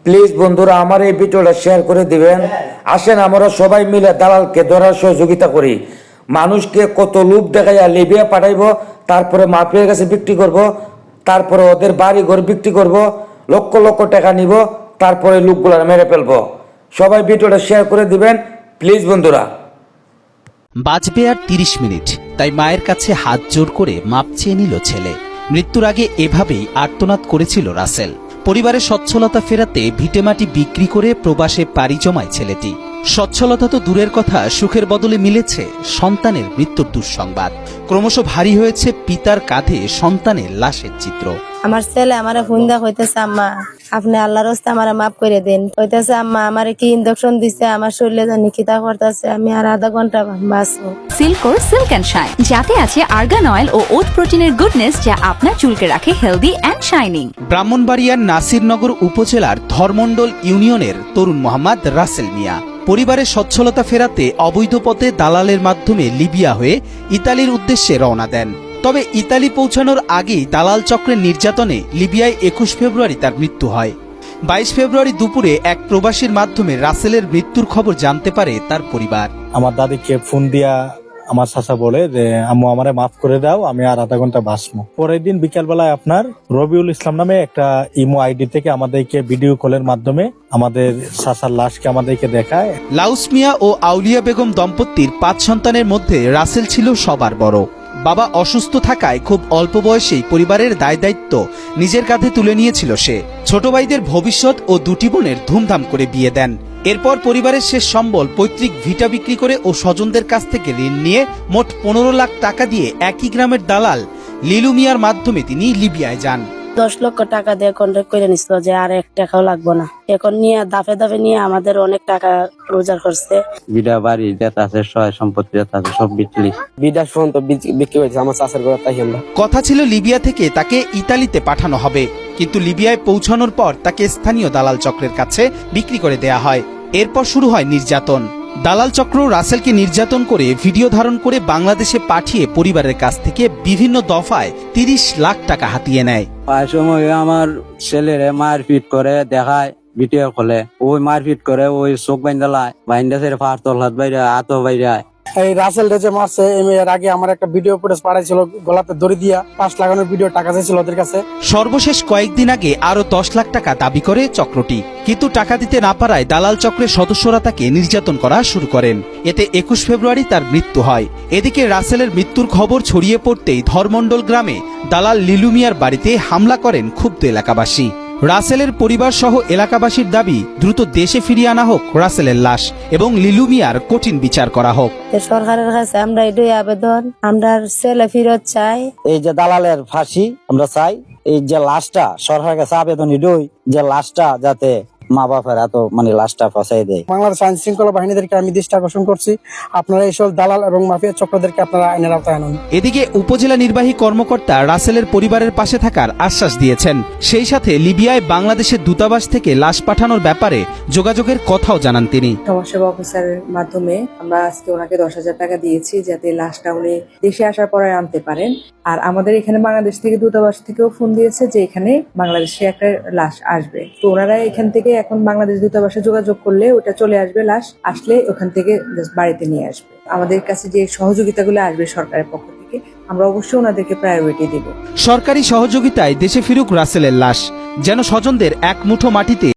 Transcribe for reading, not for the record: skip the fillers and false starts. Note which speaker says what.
Speaker 1: Please বন্ধুরা আমার এই ভিডিওটা শেয়ার করে দিবেন। আসেন আমরা সবাই মিলে দালালকে ধরার সহযোগিতা করি। মানুষকে কত লোভ দেখাইয়া লিবিয়া পাঠাইবো, তারপরে মাফিয়ার কাছে বিক্রি করব, তারপরে ওদের বাড়ি ঘর বিক্রি করব, লক্ষ লক্ষ টাকা নিব, তারপরে লোকগুলা মেরে ফেলবো। সবাই ভিডিওটা শেয়ার করে দিবেন প্লিজ বন্ধুরা।
Speaker 2: বাঁচবে আর ৩০ মিনিট, তাই মায়ের কাছে হাত জোর করে মাপ চেয়ে নিল ছেলে। মৃত্যুর আগে এভাবেই আর্তনাদ করেছিল রাসেল। পরিবারের সচ্ছলতা ফেরাতে ভিটেমাটি বিক্রি করে প্রবাসে পাড়ি জমায় ছেলেটি। সচ্ছলতা তো দূরের কথা, সুখের বদলে মিলেছে সন্তানের মৃত্যুর দুঃসংবাদ। ক্রমশ ভারী হয়েছে পিতার কাঁধে সন্তানের লাশের চিত্র।
Speaker 3: আমার ছেলে আমারে ফোন দা কইতেছে, আম্মা আপনি আল্লাহর রাস্তে আমারে মাফ করে দেন। কইতেছে, আম্মা আমারে কি ইনজেকশন দিছে, আমার শরীরে জানি কিতা করতেছে, আমি আর আধা ঘন্টা বাঁচবো।
Speaker 4: সিল্কোর সিল্ক অ্যান্ড শাইন, যাতে আছে আর্গান অয়েল ও ওট প্রোটিনের গুডনেস, যা আপনার চুলকে রাখে হেলদি অ্যান্ড শাইনিং।
Speaker 2: ব্রাহ্মণবাড়িয়ার নাসিরনগর উপজেলার ধর্মণ্ডল ইউনিয়নের তরুণ মোহাম্মদ রাসেল মিয়া পরিবারের সচ্ছলতা ফেরাতে অবৈধ পথে দালালের মাধ্যমে লিবিয়া হয়ে ইতালির উদ্দেশ্যে রওনা দেন। তবে ইতালি পৌঁছানোর আগেই দালাল চক্রের নির্যাতনে লিবিয়ায় ২১ ফেব্রুয়ারি তার মৃত্যু হয়। ২২ ফেব্রুয়ারি দুপুরে এক প্রবাসীর মাধ্যমে রাসেলের মৃত্যুর খবর জানতে পারে তার পরিবার।
Speaker 5: আমার দাদিকে ফোন দিয়া আমার চাচা বলে যে আম্মু আমারে মাফ করে দাও, আমি আর আধা ঘন্টা বাঁচবো। পরের দিন বিকাল বেলায় আপনার রবিউল ইসলাম নামে একটা ইমো আইডি থেকে আমাদেরকে ভিডিও কলের মাধ্যমে আমাদের চাচার লাশকে আমাদেরকে দেখায়।
Speaker 2: লাউস মিয়া ও আউলিয়া বেগম দম্পতির ৫ সন্তানের মধ্যে রাসেল ছিল সবার বড়। বাবা অসুস্থ থাকায় খুব অল্প বয়সেই পরিবারের দায় দায়িত্ব নিজের কাঁধে তুলে নিয়েছিল সে। ছোট ভাইদের ভবিষ্যৎ ও দুটি বোনের ধুমধাম করে বিয়ে দেন। এরপর পরিবারের শেষ সম্বল পৈতৃক ভিটা বিক্রি করে ও স্বজনদের কাছ থেকে ঋণ নিয়ে মোট ১৫ লাখ টাকা দিয়ে একই গ্রামের দালাল লিলু মিয়ার মাধ্যমে তিনি লিবিয়ায় যান।
Speaker 3: 10 লক্ষ টাকা দিয়ে কন্ট্রাক্ট করে নিছিল যে আর 1 টাকাও লাগবে না। এখন নিয়ে দাফে দাফে নিয়ে আমাদের অনেক টাকা রোজগার করছে।
Speaker 6: বিডা বাড়ি যেটা আছে, সহায় সম্পত্তি যেটা আছে সব বিচলি
Speaker 7: বিডা ফোন তো বিক্রি হয়েছে আমার চাষের ঘর, তাই আমরা
Speaker 2: কথা ছিল লিবিয়া থেকে তাকে ইতালিতে পাঠানো হবে, কিন্তু লিবিয়ায় পৌঁছানোর পর তাকে স্থানীয় দালাল চক্রের কাছে বিক্রি করে দেয়া হয়। এরপর শুরু হয় নির্যাতন। দালাল চক্র রাসেলকে নির্যাতন করে ভিডিও ধারণ করে বাংলাদেশে পাঠিয়ে পরিবারের কাছ থেকে বিভিন্ন দফায় ৩০ লাখ টাকা হাতিয়ে নেয়।
Speaker 6: প্রায় সময় আমার ছেলেরে মারপিট করে দেখায় ভিডিও কলে, ওই মারপিট করে, ওই চোখ বাইন্দালায় বাইন্দা ছেড়ে ফার তোর হাত বাইরে হাতও বাইরে।
Speaker 7: এই রাসেল রেজে মারছে। এর আগে আমার একটা ভিডিও ফুটেজ পাঠাইছিল, গলাতে দড়ি দিয়া 5 লাগানোর ভিডিও, টাকা চাইছিল ওদের কাছে।
Speaker 2: সর্বশেষ কয়েকদিন আগে আরো ১০ লাখ টাকা দাবি করে চক্রটি, কিন্তু টাকা দিতে না পারায় দালাল চক্রের সদস্যরা তাকে নির্যাতন করা শুরু করেন। এতে ২১ ফেব্রুয়ারি তার মৃত্যু হয়। এদিকে রাসেলের মৃত্যুর খবর ছড়িয়ে পড়তেই ধর্মণ্ডল গ্রামে দালাল লিলু মিয়ার বাড়িতে হামলা করেন ক্ষুব্ধ এলাকাবাসী। রাসেলের পরিবার সহ এলাকাবাসীর দাবি দ্রুত দেশে ফিরিয়ে আনা হোক রাসেলের লাশ এবং লিলু মিয়ার কঠিন বিচার করা হোক।
Speaker 3: সরকারের কাছে আমরা এটাই আবেদন, আমরা ছেলে ফেরত চাই।
Speaker 8: এই যে দালালের ফাঁসি আমরা চাই, এই যে লাশটা সরকারের কাছে আবেদন এটাই যে লাশটা যাতে মা বাপেরা তো লাশটা ফাঁসাই দেয়।
Speaker 7: বাংলাদেশ আইন শৃঙ্খলা বাহিনীদেরকে আমি দৃষ্টি আকর্ষণ করছি, আপনারা এইসব দালাল এবং মাফিয়া চক্রদেরকে আপনারা আইনের আওতায় আনুন।
Speaker 2: এদিকে উপজেলা নির্বাহী কর্মকর্তা রাসেলের পরিবারের পাশে থাকার আশ্বাস দিয়েছেন। সেই সাথে লিবিয়ায় বাংলাদেশের দূতাবাস থেকে লাশ পাঠানোর ব্যাপারে যোগাযোগের কথাও জানান তিনি।
Speaker 9: সমাজসেবা অফিসারের মাধ্যমে আমরা আজকে ওনাকে 10,000 টাকা দিয়েছি যাতে লাশটা উনি দেশে আসার পরে আনতে পারেন। আর আমাদের এখানে বাংলাদেশ থেকে দূতাবাস থেকেও ফোন দিয়েছে যে এখানে বাংলাদেশে একটা লাশ আসবে, তো ওনারা এখান থেকে এখন বাংলাদেশ দূতাবাসে যোগাযোগ করলে ওটা চলে আসবে, লাশ আসলে ওখান থেকে বাড়িতে নিয়ে আসবে। আমাদের কাছে যে সহযোগিতাগুলো আসবে সরকারের পক্ষ থেকে আমরা অবশ্যই ওনাদেরকে প্রায়োরিটি দেব।
Speaker 2: সরকারি সহযোগিতায় দেশে ফিরুক রাসেলের লাশ, যেন স্বজনদের এক মুঠো মাটিতে